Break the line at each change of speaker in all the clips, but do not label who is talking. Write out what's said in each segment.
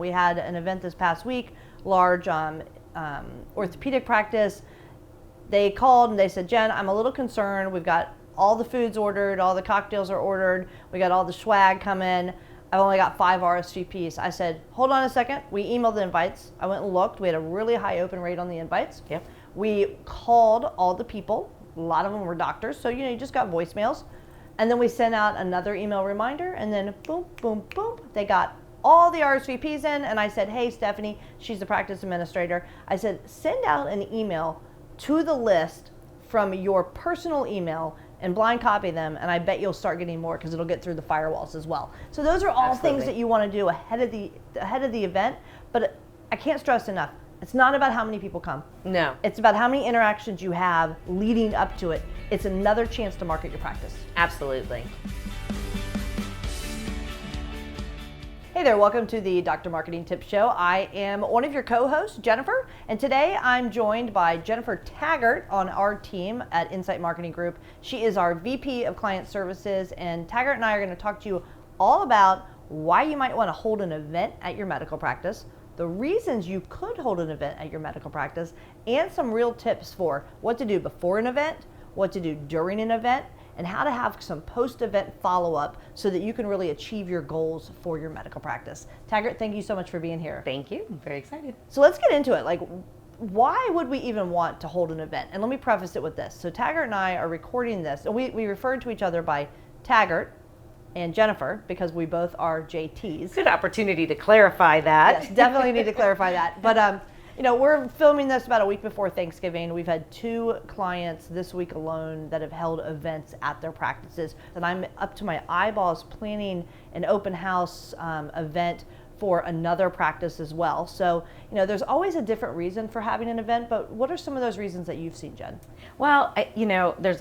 We had an event this past week, large orthopedic practice. They called and they said, Jen, I'm a little concerned. We've got all the foods ordered, all the cocktails are ordered, we got all the swag coming. I've only got 5 RSVPs. I said, hold on a second. We emailed the invites. I went and looked. We had a really high open rate on the invites.
Yep.
We called all the people. A lot of them were doctors, so you just got voicemails. And then we sent out another email reminder, and then boom, boom, boom, they got all the RSVPs in, and I said, hey, Stephanie, she's the practice administrator. I said, send out an email to the list from your personal email and blind copy them, and I bet you'll start getting more because it'll get through the firewalls as well. So those are all things that you want to do ahead of the event, but I can't stress enough, it's not about how many people come.
No.
It's about how many interactions you have leading up to it. It's another chance to market your practice.
Absolutely.
Hey there, welcome to the Dr. Marketing Tips Show. I am one of your co-hosts, Jennifer, and today I'm joined by Jennifer Taggart on our team at Insight Marketing Group. She is our VP of Client Services, and Taggart and I are going to talk to you all about why you might want to hold an event at your medical practice, the reasons you could hold an event at your medical practice, and some real tips for what to do before an event, what to do during an event, and how to have some post-event follow-up so that you can really achieve your goals for your medical practice. Taggart, thank you so much for being here.
Thank you. I'm very excited.
So let's get into it. Like, why would we even want to hold an event? And let me preface it with this. So Taggart and I are recording this, and we referred to each other by Taggart and Jennifer because we both are JTs.
Good opportunity to clarify that.
Yes, definitely need to clarify that. But we're filming this about a week before Thanksgiving. We've had 2 clients this week alone that have held events at their practices. And I'm up to my eyeballs planning an open house event for another practice as well. So, there's always a different reason for having an event, but what are some of those reasons that you've seen, Jen?
Well, there's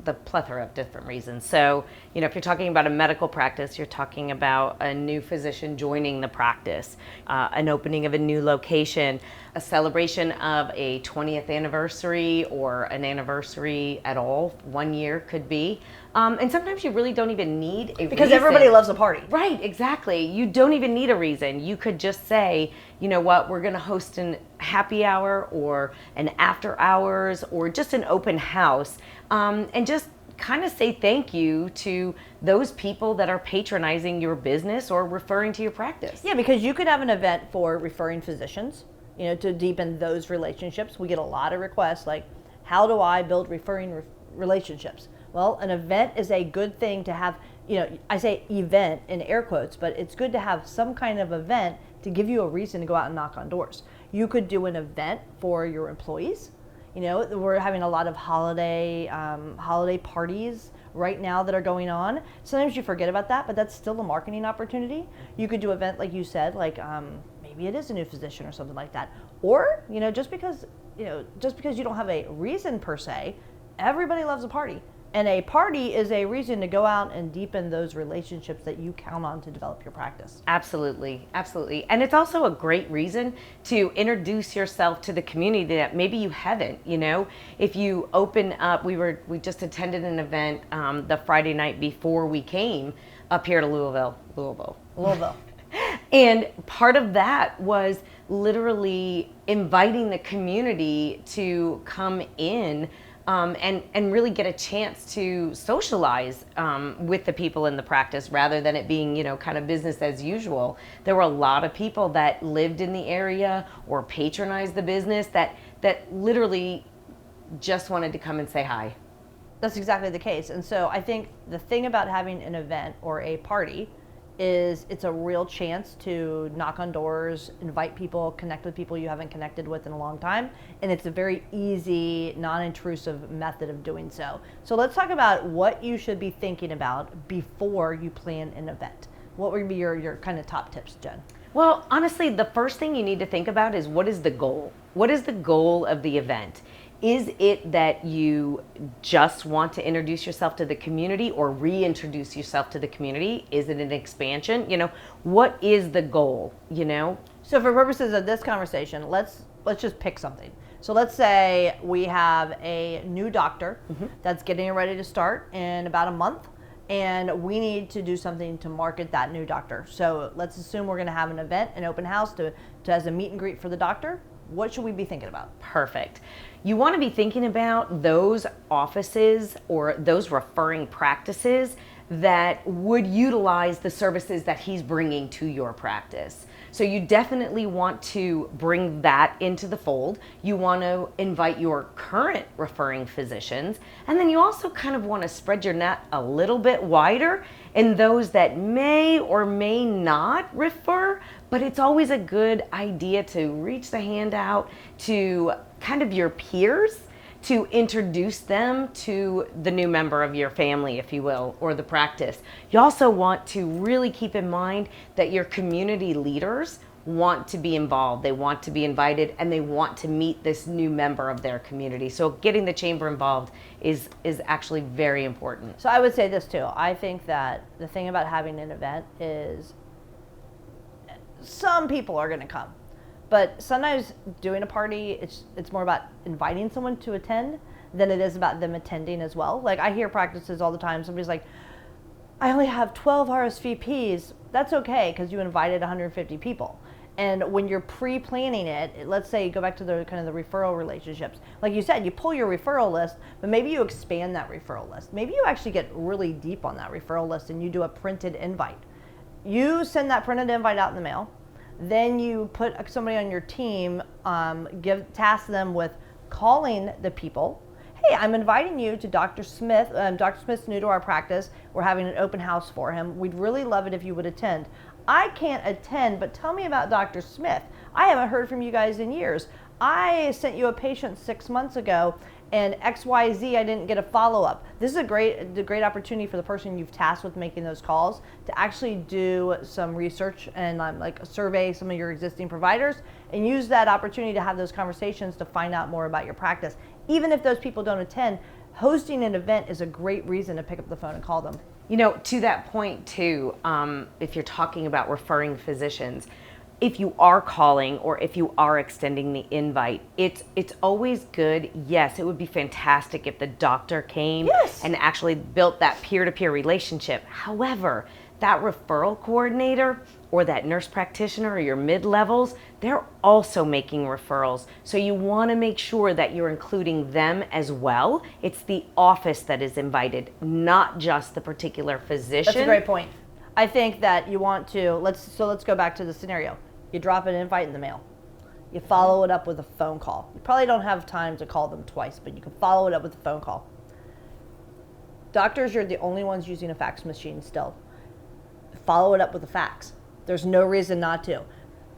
the plethora of different reasons. So, if you're talking about a medical practice, you're talking about a new physician joining the practice, an opening of a new location, a celebration of a 20th anniversary or an anniversary at all. 1 year could be. And sometimes you really don't even need a
because
reason.
Everybody loves a party.
Right, exactly. You don't even need a reason. You could just say, you know what, we're going to host an happy hour or an after hours or just an open house, and just kind of say thank you to those people that are patronizing your business or referring to your practice.
Yeah, because you could have an event for referring physicians, to deepen those relationships. We get a lot of requests like, how do I build referring relationships? Well, an event is a good thing to have. I say event in air quotes, but it's good to have some kind of event to give you a reason to go out and knock on doors. You could do an event for your employees. We're having a lot of holiday parties right now that are going on. Sometimes you forget about that, but that's still a marketing opportunity. You could do an event like you said, like maybe it is a new physician or something like that. Or, just because you don't have a reason per se, everybody loves a party. And a party is a reason to go out and deepen those relationships that you count on to develop your practice.
Absolutely, absolutely. And it's also a great reason to introduce yourself to the community that maybe you haven't. If you open up, we just attended an event the Friday night before we came up here to Louisville. And part of that was literally inviting the community to come in and really get a chance to socialize with the people in the practice rather than it being, kind of business as usual. There were a lot of people that lived in the area or patronized the business that literally just wanted to come and say hi.
That's exactly the case. And so I think the thing about having an event or a party is it's a real chance to knock on doors, invite people, connect with people you haven't connected with in a long time. And it's a very easy, non-intrusive method of doing so. So let's talk about what you should be thinking about before you plan an event. What would be your kind of top tips, Jen?
Well, honestly, the first thing you need to think about is what is the goal? What is the goal of the event? Is it that you just want to introduce yourself to the community or reintroduce yourself to the community? Is it an expansion? What is the goal,
So for purposes of this conversation, let's just pick something. So let's say we have a new doctor that's getting ready to start in about a month, and we need to do something to market that new doctor. So let's assume we're going to have an event, an open house to as a meet and greet for the doctor. What should we be thinking about?
Perfect. You want to be thinking about those offices or those referring practices that would utilize the services that he's bringing to your practice. So you definitely want to bring that into the fold. You want to invite your current referring physicians, and then you also kind of want to spread your net a little bit wider in those that may or may not refer, but it's always a good idea to reach the hand out to kind of your peers to introduce them to the new member of your family, if you will, or the practice. You also want to really keep in mind that your community leaders want to be involved, they want to be invited, and they want to meet this new member of their community. So getting the chamber involved is actually very important.
So I would say this too. I think that the thing about having an event is some people are going to come. But sometimes doing a party, it's more about inviting someone to attend than it is about them attending as well. Like I hear practices all the time. Somebody's like, I only have 12 RSVPs. That's okay because you invited 150 people. And when you're pre-planning it, let's say you go back to the kind of the referral relationships. Like you said, you pull your referral list, but maybe you expand that referral list. Maybe you actually get really deep on that referral list and you do a printed invite. You send that printed invite out in the mail. Then you put somebody on your team, task them with calling the people. Hey, I'm inviting you to Dr. Smith. Dr. Smith's new to our practice. We're having an open house for him. We'd really love it if you would attend. I can't attend, but tell me about Dr. Smith. I haven't heard from you guys in years. I sent you a patient 6 months ago and XYZ, I didn't get a follow-up. This is a great opportunity for the person you've tasked with making those calls to actually do some research and like survey some of your existing providers and use that opportunity to have those conversations to find out more about your practice. Even if those people don't attend, hosting an event is a great reason to pick up the phone and call them.
You know, to that point too, if you're talking about referring physicians, if you are calling or if you are extending the invite, it's always good. Yes, it would be fantastic if the doctor came and actually built that peer-to-peer relationship. However, that referral coordinator or that nurse practitioner or your mid-levels, they're also making referrals. So you want to make sure that you're including them as well. It's the office that is invited, not just the particular physician.
That's a great point. I think that you want to, let's go back to the scenario. You drop an invite in the mail. You follow it up with a phone call. You probably don't have time to call them twice, but you can follow it up with a phone call. Doctors, you're the only ones using a fax machine still. Follow it up with a fax. There's no reason not to.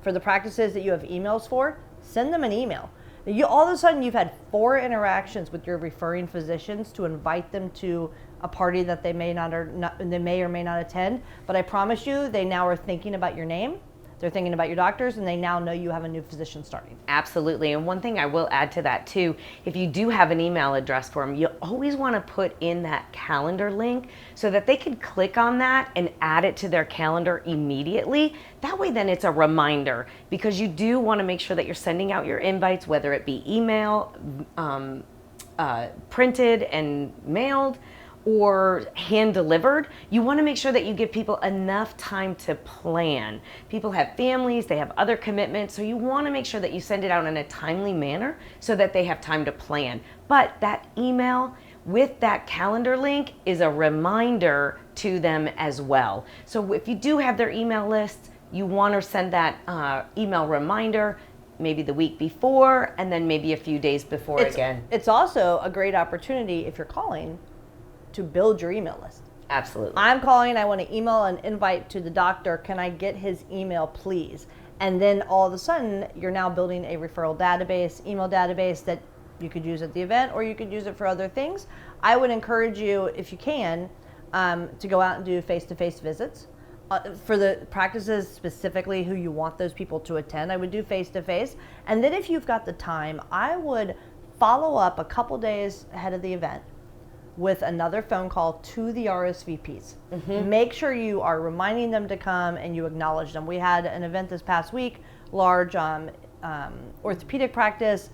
For the practices that you have emails for, send them an email. All of a sudden, you've had 4 interactions with your referring physicians to invite them to a party that they may or may not attend. But I promise you, they now are thinking about your name. They're thinking about your doctors, and they now know you have a new physician starting.
Absolutely. And one thing I will add to that too, if you do have an email address for them, you always want to put in that calendar link so that they can click on that and add it to their calendar immediately. That way then it's a reminder, because you do want to make sure that you're sending out your invites, whether it be email, printed and mailed, or hand delivered. You want to make sure that you give people enough time to plan. People have families, they have other commitments, so you want to make sure that you send it out in a timely manner so that they have time to plan. But that email with that calendar link is a reminder to them as well. So if you do have their email list, you want to send that email reminder maybe the week before and then maybe a few days before again.
It's also a great opportunity if you're calling to build your email list.
Absolutely.
I'm calling, I want to email an invite to the doctor. Can I get his email, please? And then all of a sudden, you're now building a referral database, email database that you could use at the event or you could use it for other things. I would encourage you, if you can, to go out and do face-to-face visits. For the practices specifically who you want those people to attend, I would do face-to-face. And then if you've got the time, I would follow up a couple days ahead of the event with another phone call to the RSVPs. Make sure you are reminding them to come and you acknowledge them. We had an event this past week, large orthopedic practice.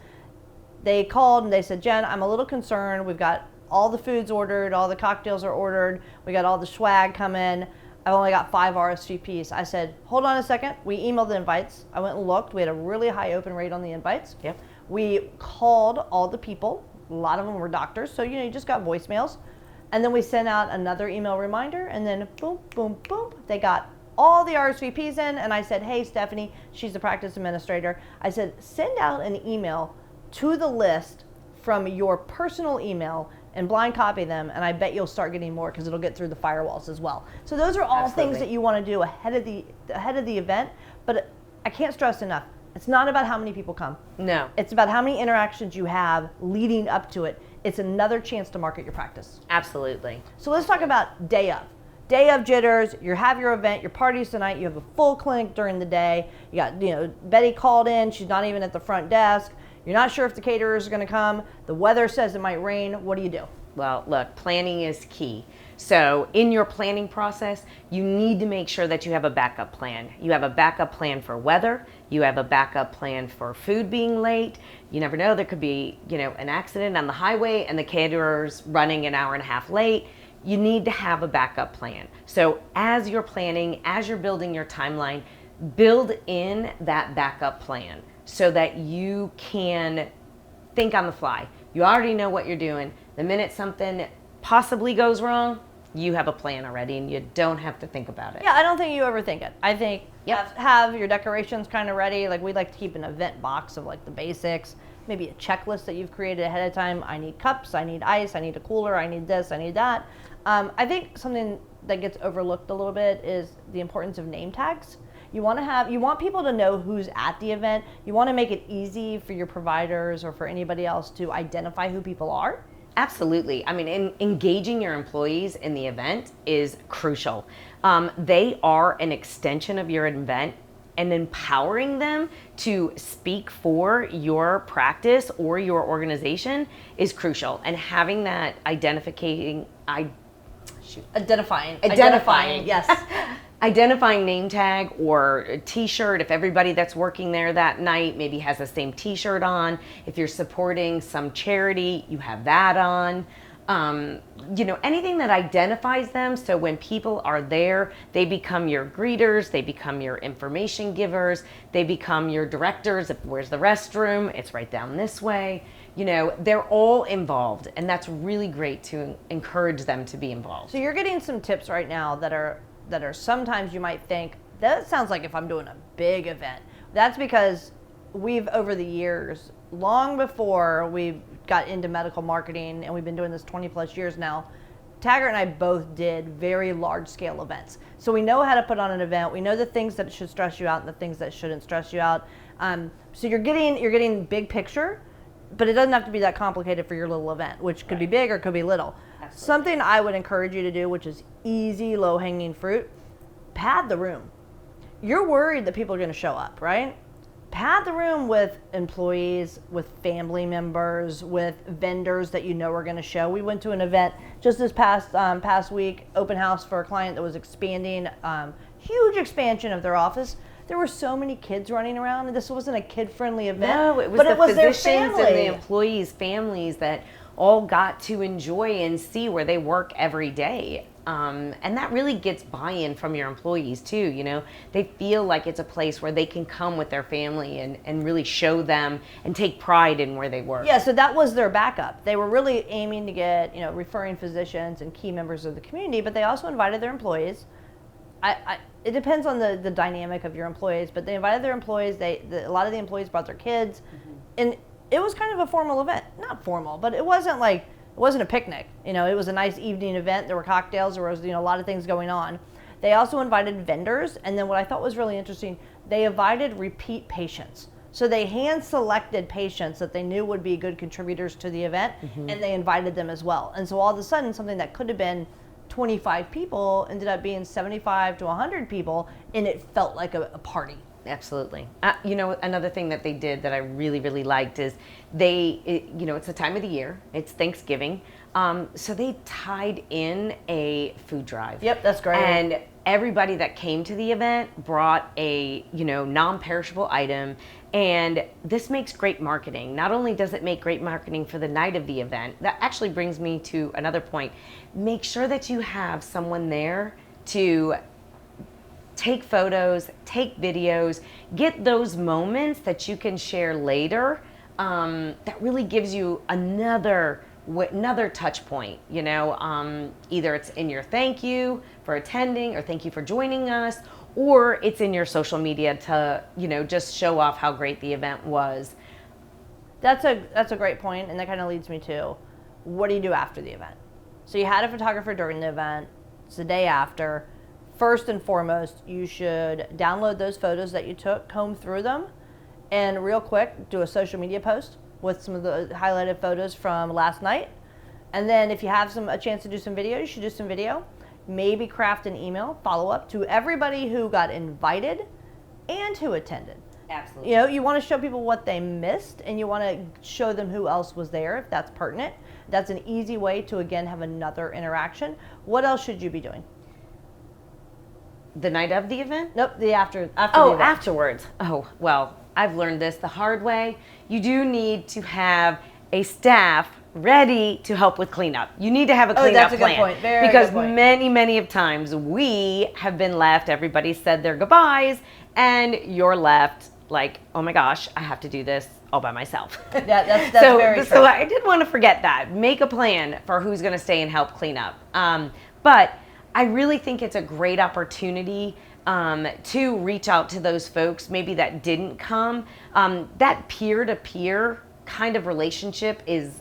They called and they said, Jen, I'm a little concerned. We've got all the food's ordered, all the cocktails are ordered, we got all the swag coming. I've only got 5 RSVPs. I said, hold on a second. We emailed the invites. I went and looked. We had a really high open rate on the invites.
Yep.
We called all the people. A lot of them were doctors, so you just got voicemails. And then we sent out another email reminder, and then boom, boom, boom. They got all the RSVPs in, and I said, hey, Stephanie, she's the practice administrator. I said, send out an email to the list from your personal email and blind copy them, and I bet you'll start getting more because it'll get through the firewalls as well. So those are all
Absolutely.
things that you want to do ahead of the event, but I can't stress enough. It's not about how many people come.
No.
It's about how many interactions you have leading up to it. It's another chance to market your practice.
Absolutely.
So let's talk about day of. Day of jitters, you have your event, your party's tonight, you have a full clinic during the day. You got, Betty called in, she's not even at the front desk. You're not sure if the caterers are going to come. The weather says it might rain. What do you do?
Well, look, planning is key. So in your planning process, you need to make sure that you have a backup plan. You have a backup plan for weather. You have a backup plan for food being late. You never know, there could be, an accident on the highway and the caterer's running an hour and a half late. You need to have a backup plan. So as you're planning, as you're building your timeline, build in that backup plan so that you can think on the fly. You already know what you're doing. The minute something possibly goes wrong, you have a plan already and you don't have to think about it.
Yeah, I don't think you overthink it. I think
Yep.
have your decorations kind of ready. Like, we like to keep an event box of like the basics, maybe a checklist that you've created ahead of time. I need cups, I need ice, I need a cooler, I need this, I need that. I think something that gets overlooked a little bit is the importance of name tags. You want people to know who's at the event. You want to make it easy for your providers or for anybody else to identify who people are.
Absolutely. I mean, engaging your employees in the event is crucial. They are an extension of your event, and empowering them to speak for your practice or your organization is crucial. And having that identifying,
Yes.
identifying name tag or a t-shirt, if everybody that's working there that night maybe has the same t-shirt on. If you're supporting some charity, you have that on. Anything that identifies them, so when people are there, they become your greeters, they become your information givers, they become your directors. If where's the restroom, it's right down this way. They're all involved, and that's really great to encourage them to be involved.
So you're getting some tips right now that are sometimes you might think, that sounds like if I'm doing a big event. That's because we've, over the years, long before we got into medical marketing, and we've been doing this 20 plus years now, Taggart and I both did very large scale events. So we know how to put on an event. We know the things that should stress you out and the things that shouldn't stress you out. So you're getting big picture, but it doesn't have to be that complicated for your little event, which could be big or could be little.
Absolutely.
Something I would encourage you to do, which is easy, low-hanging fruit, pad the room. You're worried that people are going to show up, right? Pad the room with employees, with family members, with vendors that you know are going to show. We went to an event just this past week, open house for a client that was expanding, huge expansion of their office. There were so many kids running around, and this wasn't a kid-friendly event.
No, it was
but
the
it was their
physicians
family.
and the employees' families that all got to enjoy and see where they work every day. And that really gets buy-in from your employees too. They feel like it's a place where they can come with their family and really show them and take pride in where they work.
Yeah, so that was their backup. They were really aiming to get, referring physicians and key members of the community, but they also invited their employees. It depends on the dynamic of your employees, but they invited their employees. A lot of the employees brought their kids, and it was kind of a formal event. Not formal, but it wasn't a picnic. It was a nice evening event. There were cocktails. There was a lot of things going on. They also invited vendors, and then what I thought was really interesting, they invited repeat patients. So they hand-selected patients that they knew would be good contributors to the event, and they invited them as well. And so all of a sudden, something that could have been 25 people ended up being 75 to 100 people, and it felt like a party.
Absolutely. Another thing that they did that I really, really liked is it's the time of the year. It's Thanksgiving. So they tied in a food drive.
Yep, that's great.
And everybody that came to the event brought a, non-perishable item. And this makes great marketing. Not only does it make great marketing for the night of the event, that actually brings me to another point. Make sure that you have someone there to take photos, take videos, get those moments that you can share later. That really gives you another touch point, either it's in your thank you for attending or thank you for joining us, or it's in your social media to, just show off how great the event was.
That's a great point, and that kind of leads me to, what do you do after the event? So you had a photographer during the event, it's the day after. First and foremost, you should download those photos that you took, comb through them, and real quick, do a social media post with some of the highlighted photos from last night. And then if you have a chance to do some video, you should do some video. Maybe craft an email follow-up to everybody who got invited and who attended.
Absolutely.
You want to show people what they missed, and you want to show them who else was there if that's pertinent. That's an easy way to, again, have another interaction. What else should you be doing?
The night of the event?
Nope, after the event.
Afterwards. Oh, well, I've learned this the hard way. You do need to have a staff ready to help with cleanup. You need to have a cleanup
that's a
plan.
good point. Very
because
good point.
many of times we have been left, everybody said their goodbyes, and you're left like, oh my gosh, I have to do this all by myself.
Yeah, that's very true.
So I didn't want to forget that. Make a plan for who's going to stay and help clean up. But I really think it's a great opportunity to reach out to those folks maybe that didn't come. That peer-to-peer kind of relationship is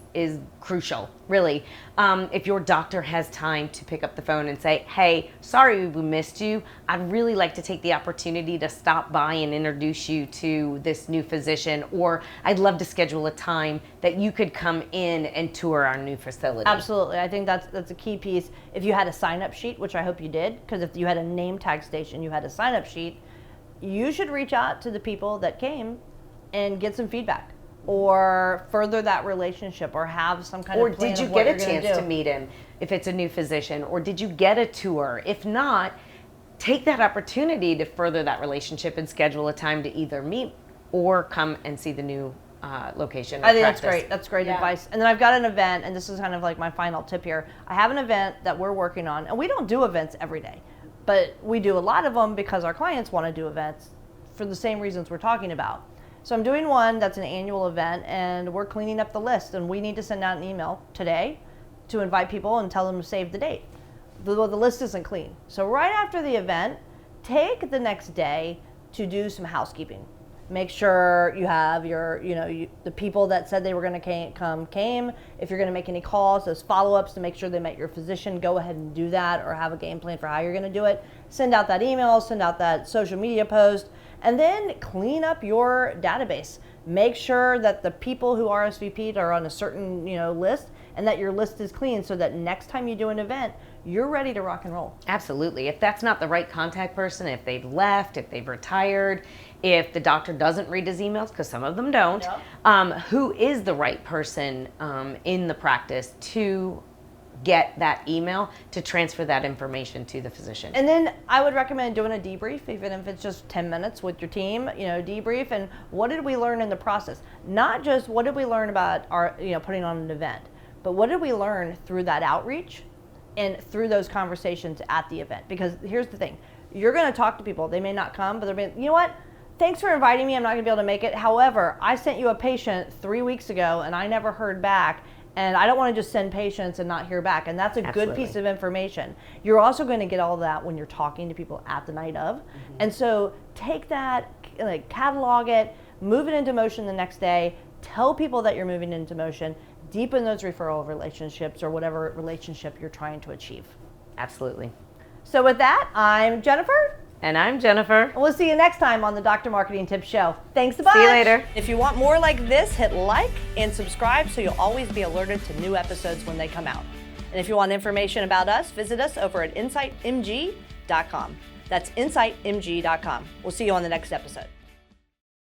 crucial, really. If your doctor has time to pick up the phone and say, hey, sorry we missed you, I'd really like to take the opportunity to stop by and introduce you to this new physician, or I'd love to schedule a time that you could come in and tour our new facility.
Absolutely. I think that's a key piece. If you had a sign-up sheet, which I hope you did, because if you had a name tag station, you had a sign-up sheet, you should reach out to the people that came and get some feedback, or further that relationship, or have some kind of plan.
Or did you
of what
get a
you're gonna
chance
do.
to meet him if it's a new physician? Or did you get a tour? If not, take that opportunity to further that relationship and schedule a time to either meet or come and see the new location.
I think that's great. That's great advice. And then I've got an event, and this is kind of like my final tip here. I have an event that we're working on, and we don't do events every day, but we do a lot of them because our clients want to do events for the same reasons we're talking about. So I'm doing one that's an annual event, and we're cleaning up the list, and we need to send out an email today to invite people and tell them to save the date. The list isn't clean. So right after the event, take the next day to do some housekeeping. Make sure you have the people that said they were going to come came. If you're going to make any calls, those follow-ups to make sure they met your physician, go ahead and do that, or have a game plan for how you're going to do it. Send out that email, send out that social media post, and then clean up your database. Make sure that the people who RSVP'd are on a certain list, and that your list is clean, so that next time you do an event, you're ready to rock and roll.
Absolutely. If that's not the right contact person, if they've left, if they've retired, if the doctor doesn't read his emails, because some of them don't, who is the right person in the practice to get that email to transfer that information to the physician?
And then I would recommend doing a debrief, even if it's just 10 minutes with your team, debrief, and what did we learn in the process? Not just what did we learn about our, putting on an event, but what did we learn through that outreach and through those conversations at the event? Because here's the thing, you're going to talk to people, they may not come, but they'll be, you know what? Thanks for inviting me, I'm not going to be able to make it. However, I sent you a patient 3 weeks ago and I never heard back. And I don't want to just send patients and not hear back. And that's a good piece of information. You're also going to get all that when you're talking to people at the night of. And so take that, catalog it, move it into motion the next day, tell people that you're moving into motion, deepen those referral relationships or whatever relationship you're trying to achieve.
Absolutely.
So with that, I'm Jennifer.
And I'm Jennifer.
And we'll see you next time on the Dr. Marketing Tips Show. Thanks a bunch.
See you later.
If you want more like this, hit like and subscribe so you'll always be alerted to new episodes when they come out. And if you want information about us, visit us over at insightmg.com. That's insightmg.com. We'll see you on the next episode.